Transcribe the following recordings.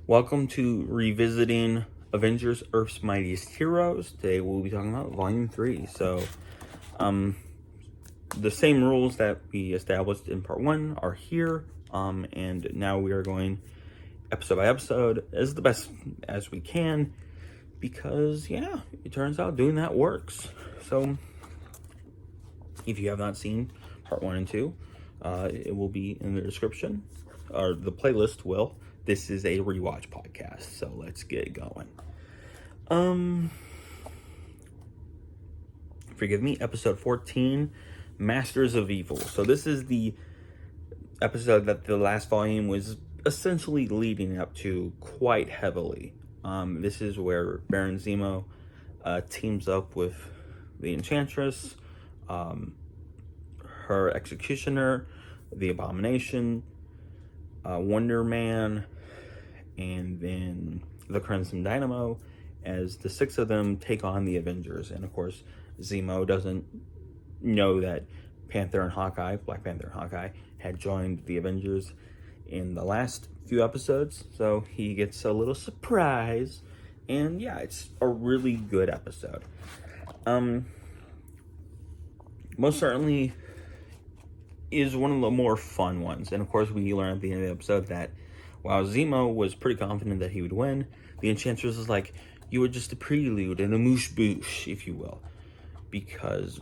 Welcome to revisiting Avengers Earth's Mightiest Heroes. Today we'll be talking about Volume 3. So, the same rules that we established in Part 1 are here. And now we are going episode by episode as the best as we can. Because, yeah, it turns out doing that works. So, if you have not seen Part 1 and 2, it will be in the description. Or the playlist will. This is a rewatch podcast, so let's get going. Forgive me, episode 14, Masters of Evil. So this is the episode that the last volume was essentially leading up to quite heavily. This is where Baron Zemo teams up with the Enchantress, her Executioner, the Abomination, Wonder Man, and then the Crimson Dynamo, as the six of them take on the Avengers. And of course, Zemo doesn't know that Black Panther and Hawkeye had joined the Avengers in the last few episodes, so he gets a little surprise. And yeah, it's a really good episode. Most certainly is one of the more fun ones. And of course, we learn at the end of the episode that while Zemo was pretty confident that he would win, the Enchantress is like, you were just a prelude and a moosh boosh, if you will, because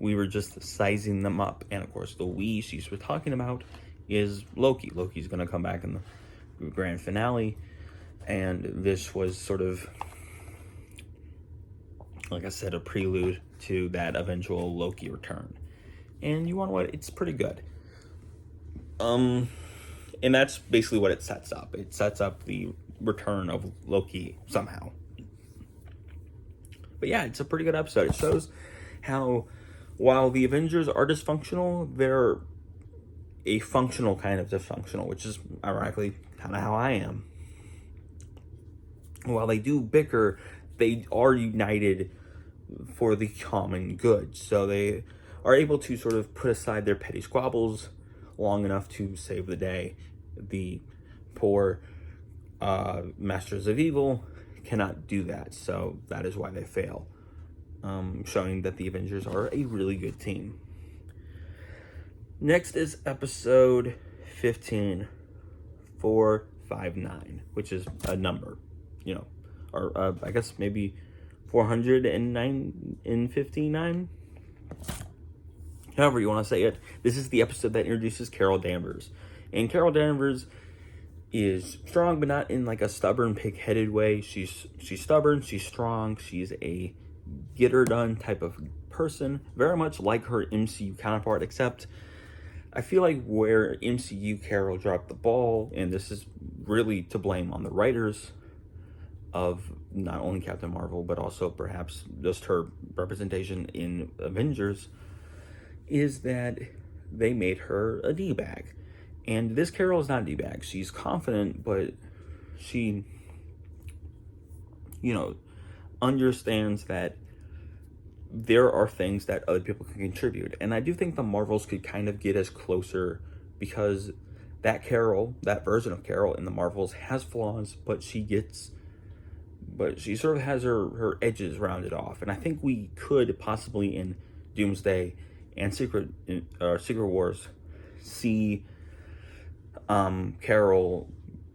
we were just sizing them up. And of course, the we she's talking about is Loki. Loki's going to come back in the grand finale, and this was sort of, like I said, a prelude to that eventual Loki return. And you want what? It's pretty good. And that's basically what it sets up. It sets up the return of Loki somehow. But yeah, it's a pretty good episode. It shows how, while the Avengers are dysfunctional, they're a functional kind of dysfunctional, which is ironically kind of how I am. While they do bicker, they are united for the common good. So they are able to sort of put aside their petty squabbles long enough to save the day. The poor Masters of Evil cannot do that, so that is why they fail, showing that the Avengers are a really good team. Next is episode 15, 459, which is a number, or I guess maybe 409 and 59. However you want to say it. This is the episode that introduces Carol Danvers. And Carol Danvers is strong, but not in like a stubborn, pig-headed way. She's stubborn, she's strong, she's a get-her-done type of person. Very much like her MCU counterpart, except I feel like where MCU Carol dropped the ball, and this is really to blame on the writers of not only Captain Marvel, but also perhaps just her representation in Avengers, is that they made her a D-bag. And this Carol is not a D-bag. She's confident, but she, understands that there are things that other people can contribute. And I do think the Marvels could kind of get us closer, because that Carol, that version of Carol in the Marvels has flaws, but she sort of has her edges rounded off. And I think we could possibly in Doomsday and Secret Wars see Carol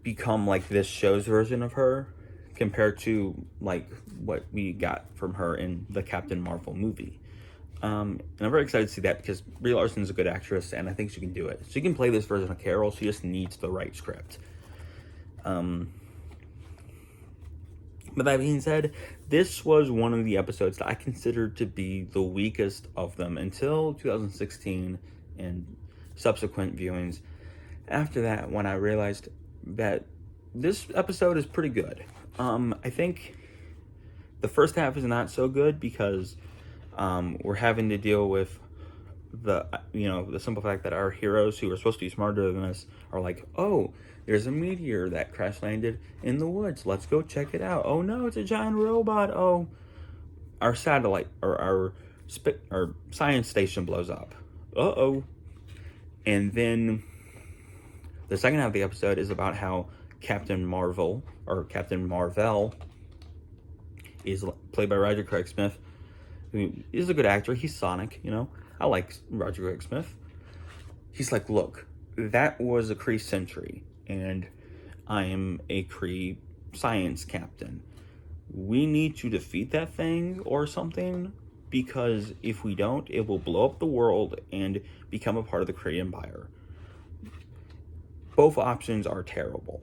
become like this show's version of her, compared to like what we got from her in the Captain Marvel movie. And I'm very excited to see that, because Brie Larson is a good actress, and I think she can do it. She can play this version of Carol. She just needs the right script. But that being said, this was one of the episodes that I considered to be the weakest of them until 2016 and subsequent viewings. After that, when I realized that this episode is pretty good. I think the first half is not so good, because we're having to deal with the simple fact that our heroes, who are supposed to be smarter than us, are like, oh, there's a meteor that crash landed in the woods. Let's go check it out. Oh no, it's a giant robot. Oh, our satellite or our science station blows up. Uh-oh. And then the second half of the episode is about how Captain Marvel, or Captain Marvel, is played by Roger Craig Smith, who is a good actor. He's Sonic, you know. I like Roger Craig Smith. He's like, look, that was a Kree sentry, and I am a Kree science captain. We need to defeat that thing or something, because if we don't, it will blow up the world and become a part of the Kree Empire. Both options are terrible.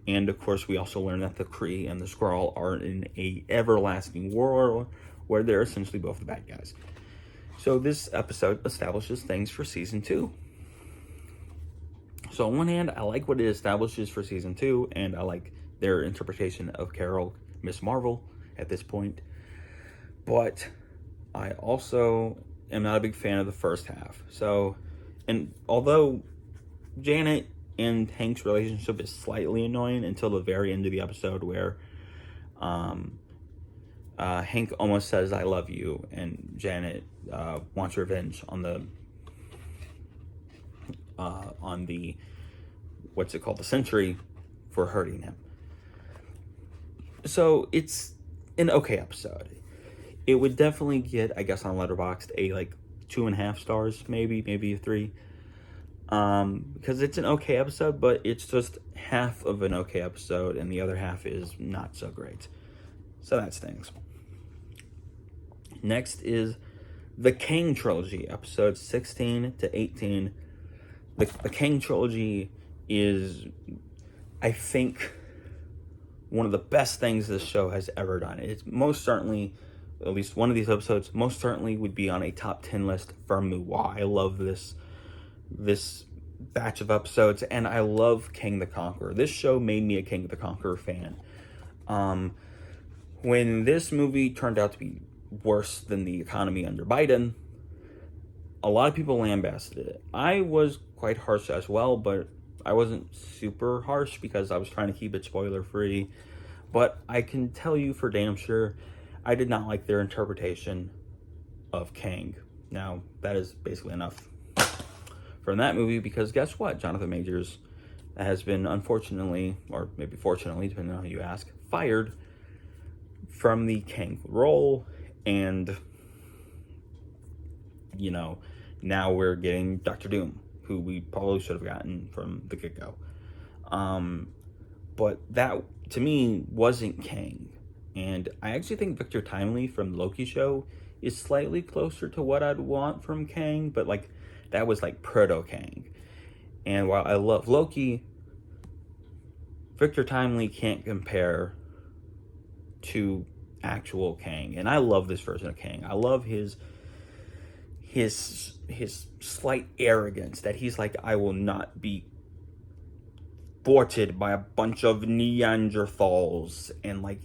And of course, we also learn that the Kree and the Skrull are in a everlasting war where they're essentially both the bad guys. So this episode establishes things for season 2. So on one hand, I like what it establishes for season 2, and I like their interpretation of Carol, Miss Marvel, at this point. But I also am not a big fan of the first half. So, and although Janet and Hank's relationship is slightly annoying until the very end of the episode, where Hank almost says "I love you," and Janet wants revenge on the what's it called, the Sentry, for hurting him. So it's an okay episode. It would definitely get, I guess, on Letterboxd a like 2.5 stars, maybe a 3. Because it's an okay episode, but it's just half of an okay episode, and the other half is not so great. So that stings. Next is the Kang trilogy, episodes 16 to 18. The Kang trilogy is, I think, one of the best things this show has ever done. It's most certainly, at least one of these episodes, most certainly would be on a top 10 list for me. Why I love this batch of episodes, and I love Kang the Conqueror. This show made me a Kang the Conqueror fan. When this movie turned out to be worse than the economy under Biden, a lot of people lambasted it. I was quite harsh as well, but I wasn't super harsh because I was trying to keep it spoiler free. But I can tell you for damn sure, I did not like their interpretation of Kang. Now, that is basically enough from that movie, because guess what? Jonathan Majors has been, unfortunately, or maybe fortunately, depending on who you ask, fired from the Kang role, and, you know, now we're getting Dr. Doom, who we probably should have gotten from the get-go. But that, to me, wasn't Kang. And I actually think Victor Timely from Loki show is slightly closer to what I'd want from Kang, but, like, that was like proto-Kang. And while I love Loki, Victor Timely can't compare to actual Kang. And I love this version of Kang. I love his slight arrogance, that he's like, I will not be thwarted by a bunch of Neanderthals. And like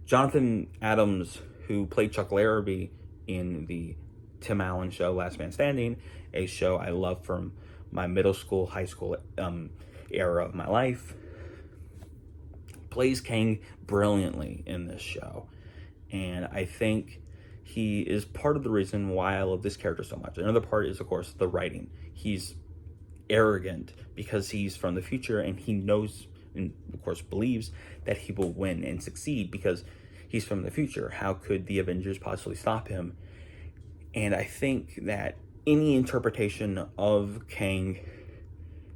Jonathan Adams, who played Chuck Larrabee in the Tim Allen show Last Man Standing, a show I love from my middle school, high school era of my life, plays Kang brilliantly in this show. And I think he is part of the reason why I love this character so much. Another part is, of course, the writing. He's arrogant because he's from the future, and he knows and, of course, believes that he will win and succeed because he's from the future. How could the Avengers possibly stop him? And I think that any interpretation of Kang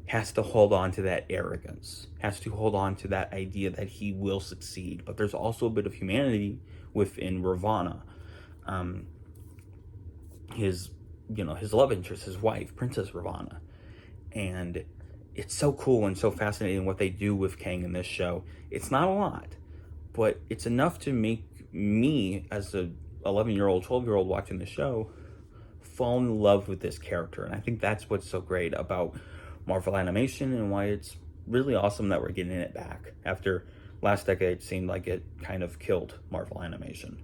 has to hold on to that arrogance, has to hold on to that idea that he will succeed. But there's also a bit of humanity within Ravonna, his love interest, his wife, Princess Ravonna. And it's so cool and so fascinating what they do with Kang in this show. It's not a lot, but it's enough to make me, as a 11-year-old, 12-year-old watching the show, fall in love with this character. And I think that's what's so great about Marvel Animation, and why it's really awesome that we're getting it back after last decade seemed like it kind of killed Marvel Animation.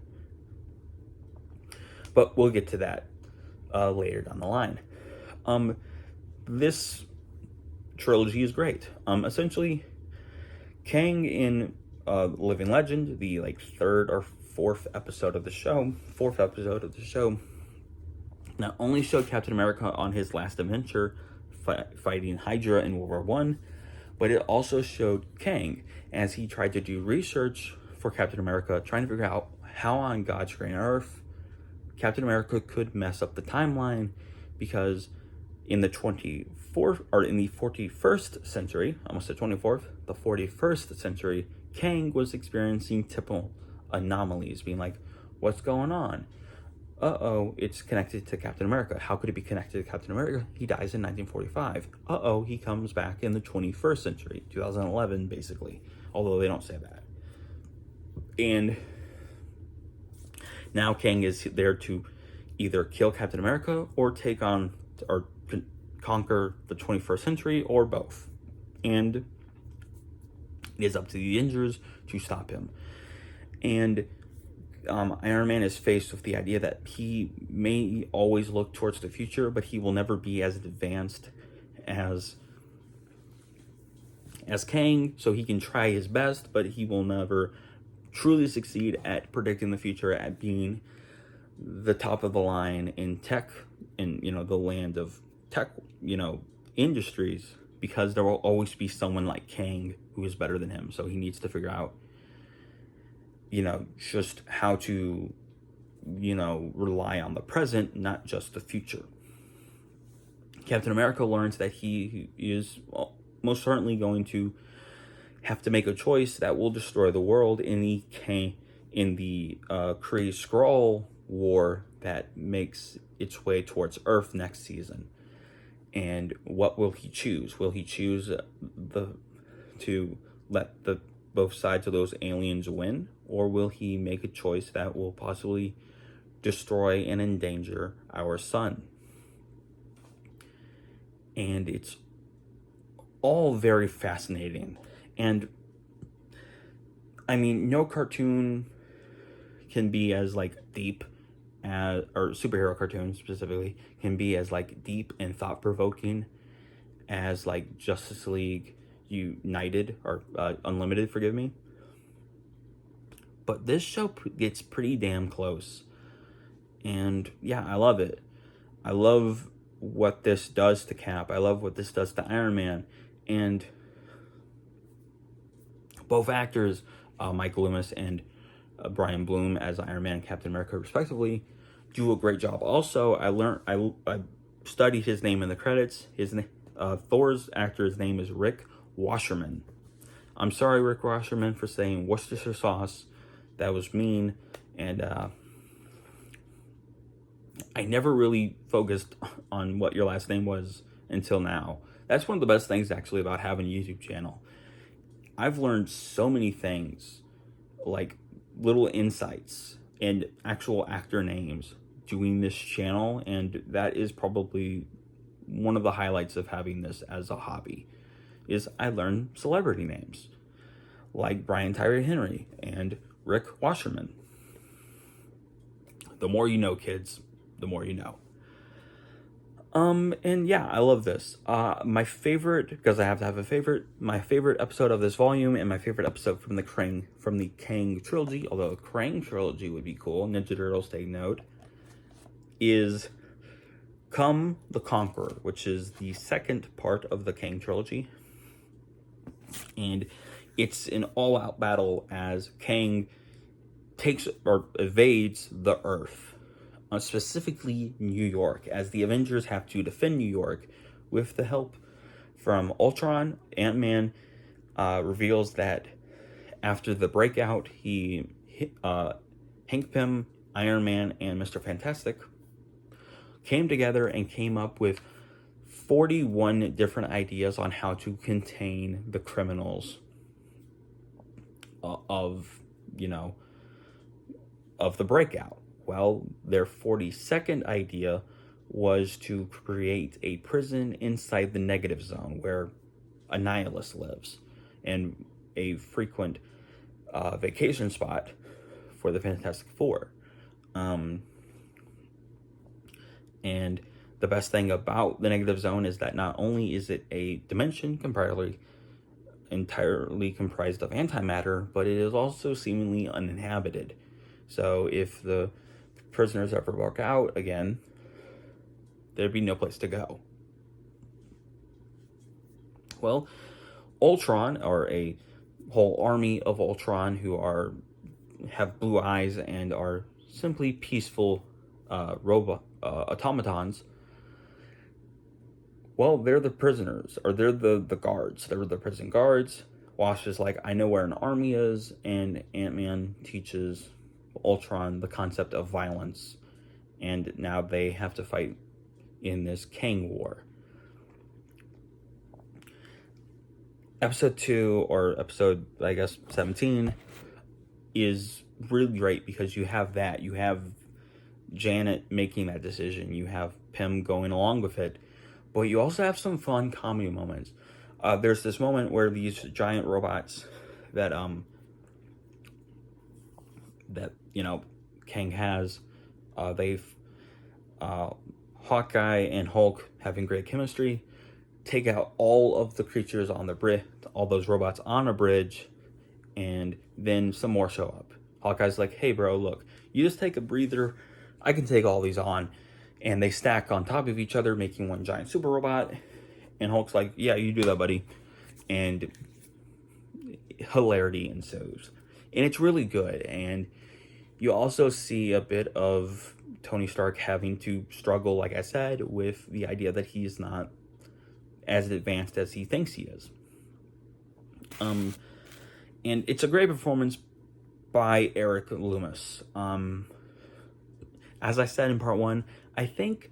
But we'll get to that later down the line. This trilogy is great. Essentially, Kang in Living Legend, the third or fourth episode of the show, not only showed Captain America on his last adventure fighting Hydra in World War I, but it also showed Kang as he tried to do research for Captain America, trying to figure out how on God's green earth Captain America could mess up the timeline, because in the 41st century, I almost said 24th, the 41st century, Kang was experiencing typical anomalies, being like, what's going on? It's connected to Captain America. How could it be connected to Captain America? He dies in 1945. He comes back in the 21st century, 2011, basically, although they don't say that. And now Kang is there to either kill Captain America or take on or conquer the 21st century, or both. And it is up to the Avengers to stop him. And Iron Man is faced with the idea that he may always look towards the future, but he will never be as advanced as Kang, so he can try his best, but he will never truly succeed at predicting the future, at being the top of the line in tech, in the land of tech, industries, because there will always be someone like Kang who is better than him. So he needs to figure out, just how to, rely on the present, not just the future. Captain America learns that he is most certainly going to have to make a choice that will destroy the world in the Kree Skrull war that makes its way towards Earth next season. And what will he choose? Will he choose to let both sides of those aliens win, or will he make a choice that will possibly destroy and endanger our sun? And it's all very fascinating. And I mean, no cartoon can be as deep as, or superhero cartoons specifically, can be as deep and thought-provoking as Justice League United, or Unlimited, forgive me. But this show gets pretty damn close. And yeah, I love it. I love what this does to Cap. I love what this does to Iron Man. And both actors, Michael Loomis and Brian Bloom as Iron Man and Captain America respectively, do a great job. Also, I studied his name in the credits. Thor's actor's name is Rick Washerman. I'm sorry, Rick Washerman, for saying Worcestershire sauce. That was mean. And I never really focused on what your last name was until now. That's one of the best things actually about having a YouTube channel. I've learned so many things, little insights and actual actor names doing this channel, and that is probably one of the highlights of having this as a hobby, is I learned celebrity names like Brian Tyree Henry and Rick Washerman. The more you know, kids, the more you know. And yeah, I love this. My favorite, because I have to have a favorite, my favorite episode of this volume, and my favorite episode from the Kang trilogy, although a Krang trilogy would be cool, Ninja Turtles take note, is Come the Conqueror, which is the second part of the Kang trilogy. And it's an all-out battle as Kang takes or evades the Earth, specifically New York, as the Avengers have to defend New York with the help from Ultron. Ant-Man reveals that after the breakout, Hank Pym, Iron Man, and Mr. Fantastic came together and came up with 41 different ideas on how to contain the criminals of the breakout. Well, their 42nd idea was to create a prison inside the negative zone where a nihilist lives, and a frequent vacation spot for the Fantastic Four. And the best thing about the negative zone is that not only is it a dimension entirely comprised of antimatter, but it is also seemingly uninhabited. So if the prisoners ever walk out again, there'd be no place to go. Well, Ultron, or a whole army of Ultron who have blue eyes and are simply peaceful robot automatons. Well, they're the prisoners, or they're the guards. They're the prison guards. Wasp is like, I know where an army is, and Ant-Man teaches Ultron the concept of violence, and now they have to fight in this Kang war. Episode 2, or episode, I guess, 17, is really great because you have that. You have Janet making that decision. You have Pym going along with it. But you also have some fun comedy moments. There's this moment where these giant robots that Kang has, Hawkeye and Hulk, having great chemistry, take out all of the creatures on the bridge, all those robots on a bridge, and then some more show up. Hawkeye's like, hey bro, look, you just take a breather, I can take all these on. And they stack on top of each other, making one giant super robot. And Hulk's like, yeah, you do that, buddy. And hilarity ensues. And it's really good. And you also see a bit of Tony Stark having to struggle, like I said, with the idea that he's not as advanced as he thinks he is. And it's a great performance by Eric Loomis. As I said in part 1, I think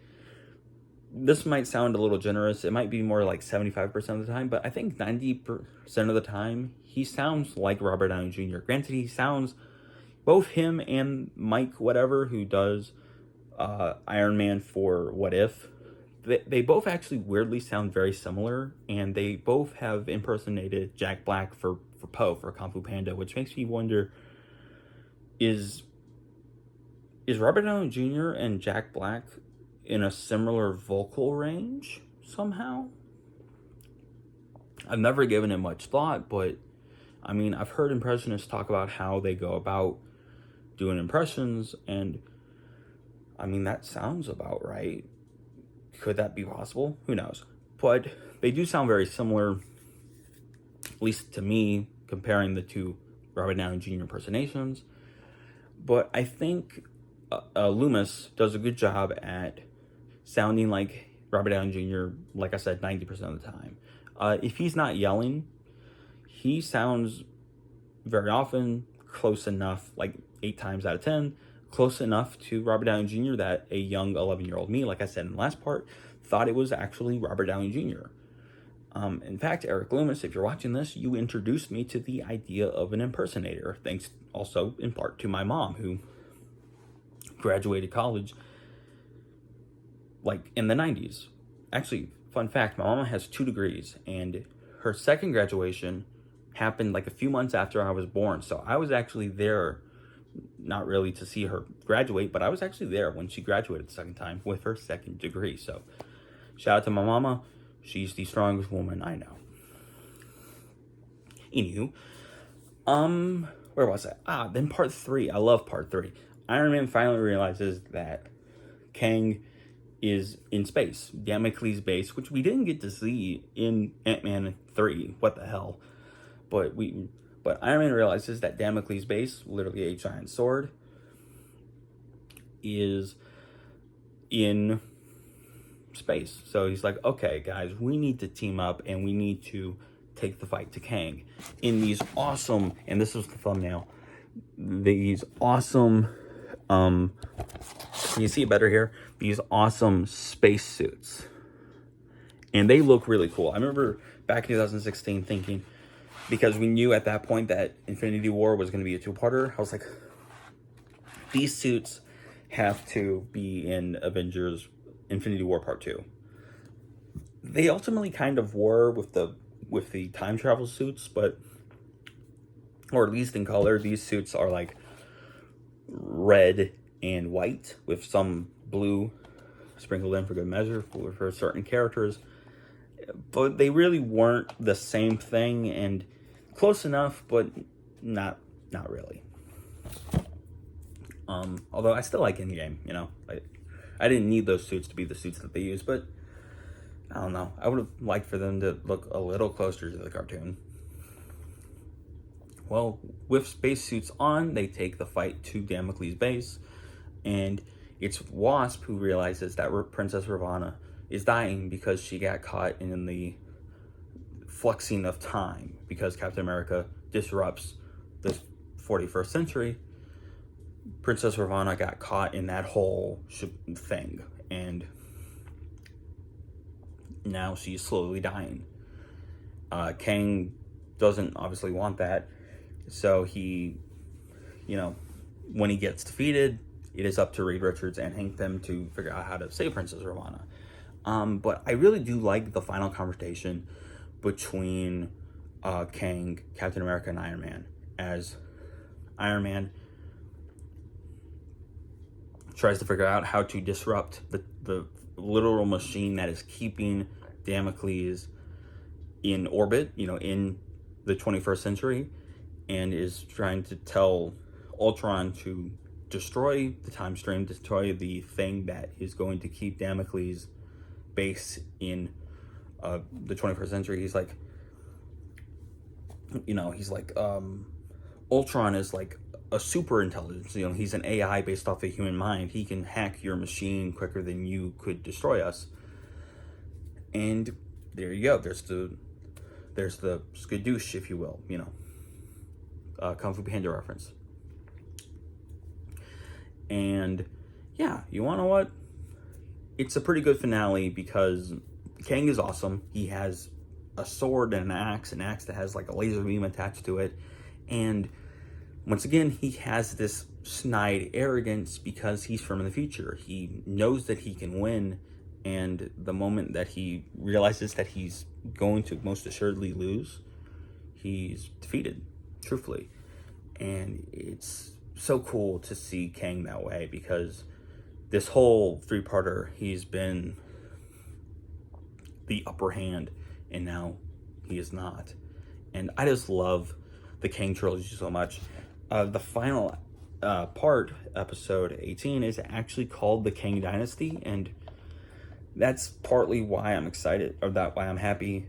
this might sound a little generous. It might be more like 75% of the time, but I think 90% of the time, he sounds like Robert Downey Jr. Granted, he sounds, both him and Mike whatever, who does Iron Man for What If, they both actually weirdly sound very similar, and they both have impersonated Jack Black for Poe, for Kung Fu Panda, which makes me wonder, is Robert Downey Jr. and Jack Black in a similar vocal range somehow? I've never given it much thought, but I mean, I've heard impressionists talk about how they go about doing impressions, and I mean, that sounds about right. Could that be possible? Who knows? But they do sound very similar, at least to me, comparing the two Robert Downey Jr. impersonations. But I think Loomis does a good job at sounding like Robert Downey Jr., like I said, 90% of the time. If he's not yelling, he sounds very often close enough, like 8 times out of 10, close enough to Robert Downey Jr. that a young 11-year-old me, like I said in the last part, thought it was actually Robert Downey Jr. In fact, Eric Loomis, if you're watching this, you introduced me to the idea of an impersonator, thanks also in part to my mom, who graduated college like in the 90s. Actually, fun fact, my mama has 2 degrees, and her second graduation happened like a few months after I was born. So I was actually there, not really to see her graduate, but I was actually there when she graduated the second time with her second degree. So shout out to my mama. She's the strongest woman I know. Anywho, where was I? Then part 3. I love part 3. Iron Man finally realizes that Kang is in space, Damocles base, which we didn't get to see in Ant-Man 3. What the hell? But Iron Man realizes that Damocles base, literally a giant sword, is in space. So he's like, okay, guys, we need to team up and we need to take the fight to Kang in these awesome, and this is the thumbnail, these awesome, can you see it better here? These awesome space suits. And they look really cool. I remember back in 2016 thinking, because we knew at that point that Infinity War was going to be a 2-parter, I was like, these suits have to be in Avengers Infinity War Part 2. They ultimately kind of were with the time travel suits, but, or at least in color, these suits are like red and white with some blue sprinkled in for good measure for certain characters. But they really weren't the same thing, and close enough, but not really. Although I still like Endgame, you know. I didn't need those suits to be the suits that they use, but I don't know. I would have liked for them to look a little closer to the cartoon. Well, with spacesuits on, they take the fight to Damocles' base, and it's Wasp who realizes that Princess Ravonna is dying because she got caught in the fluxing of time because Captain America disrupts the 41st century. Princess Ravonna got caught in that whole thing, and now she's slowly dying. Kang doesn't obviously want that, so he, when he gets defeated, it is up to Reed Richards and Hank Pym to figure out how to save Princess Ravonna. But I really do like the final confrontation between Kang, Captain America, and Iron Man, as Iron Man tries to figure out how to disrupt the literal machine that is keeping Damocles in orbit, in the 21st century, and is trying to tell Ultron to destroy the time stream, destroy the thing that is going to keep Damocles' base in the 21st century. He's like, Ultron is like a super intelligence. He's an AI based off a human mind. He can hack your machine quicker than you could destroy us. And there you go. There's the skadoosh, if you will. Kung Fu Panda reference. And yeah, you wanna know what? It's a pretty good finale because Kang is awesome. He has a sword and an axe that has like a laser beam attached to it. And once again, he has this snide arrogance because he's from the future. He knows that he can win, and the moment that he realizes that he's going to most assuredly lose, he's defeated, truthfully. And it's so cool to see Kang that way, because this whole three-parter, he's been the upper hand, and now he is not. And I just love the Kang trilogy so much. The final part, episode 18, is actually called the Kang Dynasty, and that's partly why I'm excited, or why I'm happy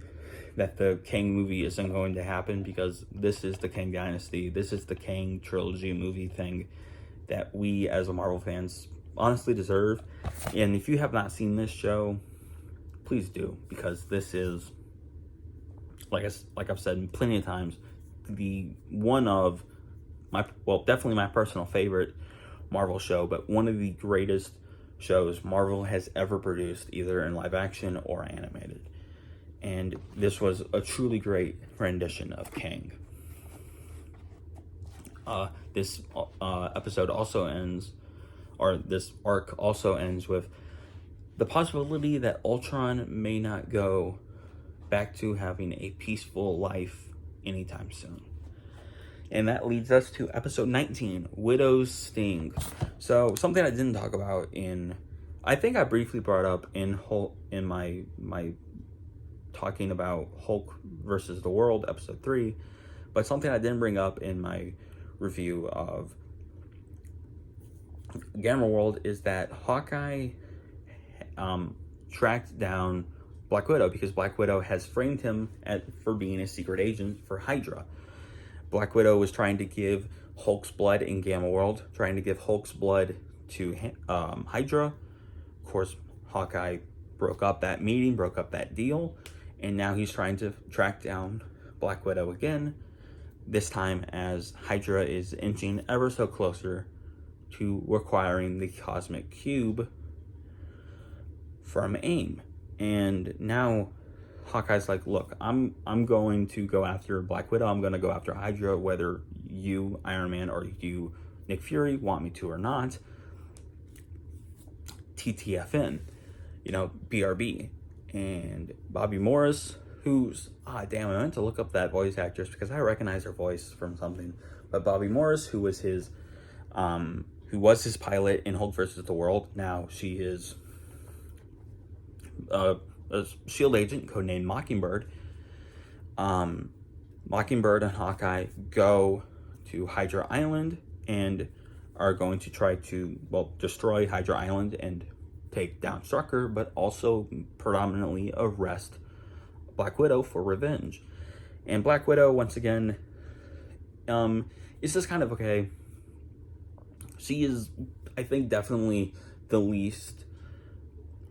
that the Kang movie isn't going to happen, because this is the Kang Dynasty. This is the Kang trilogy movie thing that we as Marvel fans honestly deserve. And if you have not seen this show, please do, because this is, like I've said plenty of times, the one of definitely my personal favorite Marvel show, but one of the greatest shows Marvel has ever produced, either in live action or animated. And this was a truly great rendition of Kang. This episode also ends, or this arc also ends with the possibility that Ultron may not go back to having a peaceful life anytime soon. And that leads us to episode 19, Widow's Sting. So something I didn't talk about I think I briefly brought up in my talking about Hulk versus the World, episode 3, but something I didn't bring up in my review of Gamma World is that Hawkeye tracked down Black Widow, because Black Widow has framed him for being a secret agent for Hydra. Black Widow was trying to give Hulk's blood in Gamma World, trying to give Hulk's blood to Hydra. Of course, Hawkeye broke up that meeting, broke up that deal, and now he's trying to track down Black Widow again, this time as Hydra is inching ever so closer to requiring the Cosmic Cube from AIM. And now Hawkeye's like, look, I'm going to go after Black Widow. I'm going to go after Hydra, whether you, Iron Man, or you, Nick Fury, want me to or not. TTFN, BRB. And Bobby Morris, who's, I meant to look up that voice actress because I recognize her voice from something. But Bobby Morris, who was his pilot in Hulk versus the World, now she is a S.H.I.E.L.D. agent codenamed Mockingbird. Mockingbird and Hawkeye go to Hydra Island and are going to try to, destroy Hydra Island and take down Strucker, but also predominantly arrest Black Widow for revenge. And Black Widow, once again, is just kind of okay. She is, I think, definitely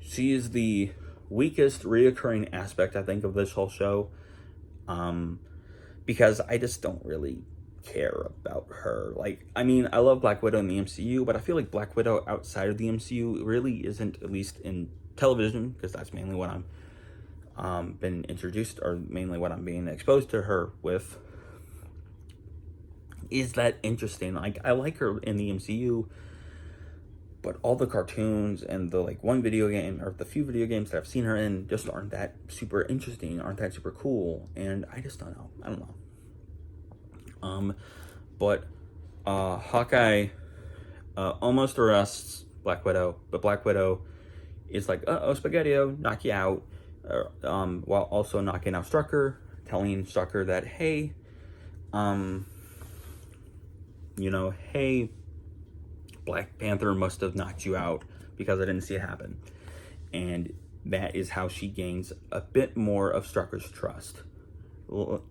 she is the weakest reoccurring aspect, I think, of this whole show. Because I just don't really care about her. Like, I mean, I love Black Widow in the MCU, but I feel like Black Widow outside of the MCU really isn't, at least in television, because that's mainly what I'm been introduced, or mainly what I'm being exposed to her with, is that interesting. Like, I like her in the MCU, but all the cartoons and the one video game, or the few video games that I've seen her in, just aren't that super interesting, aren't that super cool, and I just don't know. I don't know. But Hawkeye almost arrests Black Widow, but Black Widow is like, oh, Spaghetti-O, knock you out, while also knocking out Strucker, telling Strucker that, hey, hey, Black Panther must have knocked you out because I didn't see it happen. And that is how she gains a bit more of Strucker's trust,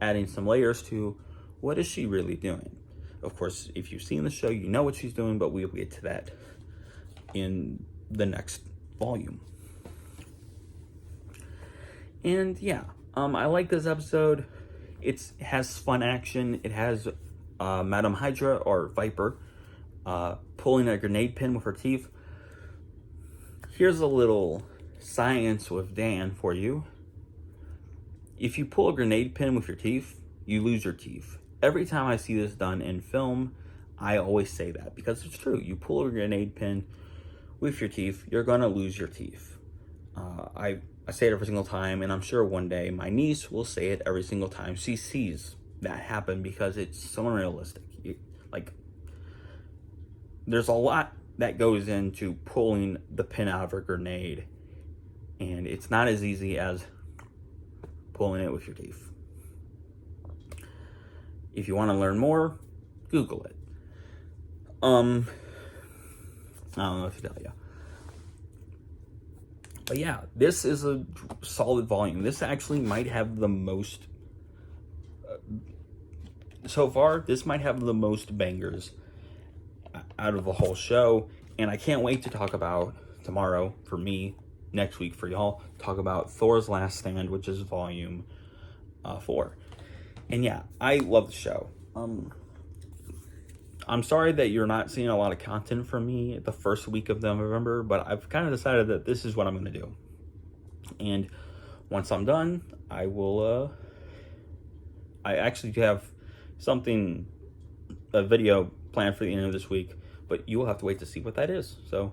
adding some layers to what is she really doing. Of course, if you've seen the show, you know what she's doing, but we'll get to that in the next volume. And yeah, I like this episode. It has fun action. It has Madam Hydra, or Viper, pulling a grenade pin with her teeth. Here's a little science with Dan for you. If you pull a grenade pin with your teeth, you lose your teeth. Every time I see this done in film, I always say that, because it's true. You pull a grenade pin with your teeth, you're gonna lose your teeth. I say it every single time, and I'm sure one day my niece will say it every single time she sees that happen, because it's so unrealistic. There's a lot that goes into pulling the pin out of a grenade, and it's not as easy as pulling it with your teeth. If you want to learn more, Google it. I don't know what to tell you. But yeah, this is a solid volume. This actually might have the most, so far, this might have the most bangers out of the whole show. And I can't wait to talk about tomorrow, for me, next week for y'all, talk about Thor's Last Stand, which is volume 4. And yeah, I love the show. I'm sorry that you're not seeing a lot of content from me the first week of November, but I've kind of decided that this is what I'm going to do. And once I'm done, I will, I actually have a video planned for the end of this week, but you will have to wait to see what that is. So,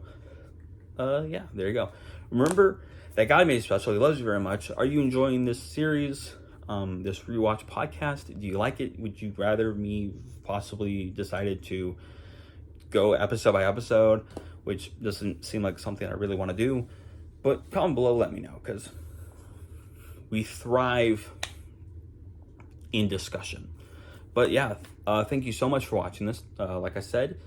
yeah, there you go. Remember that God made special. He loves you very much. Are you enjoying this series? This Rewatch podcast? Do you like it? Would you rather me possibly decided to go episode by episode, which doesn't seem like something I really want to do? But comment below, let me know, because we thrive in discussion. But yeah, thank you so much for watching this. Like I said,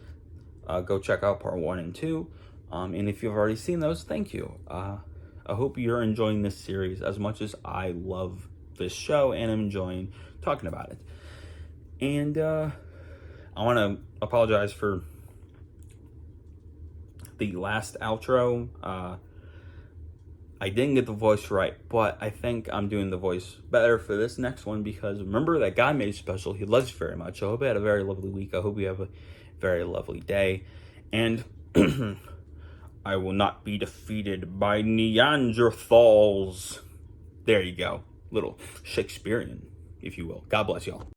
go check out part 1 and 2. And if you've already seen those, thank you. I hope you're enjoying this series as much as I love this show and I'm enjoying talking about it. And I want to apologize for the last outro. I didn't get the voice right, but I think I'm doing the voice better for this next one, because remember that God made special. He loves you very much. I hope you had a very lovely week. I hope you have a very lovely day. And I will not be defeated by Neanderthals. There you go. Little Shakespearean, if you will. God bless y'all.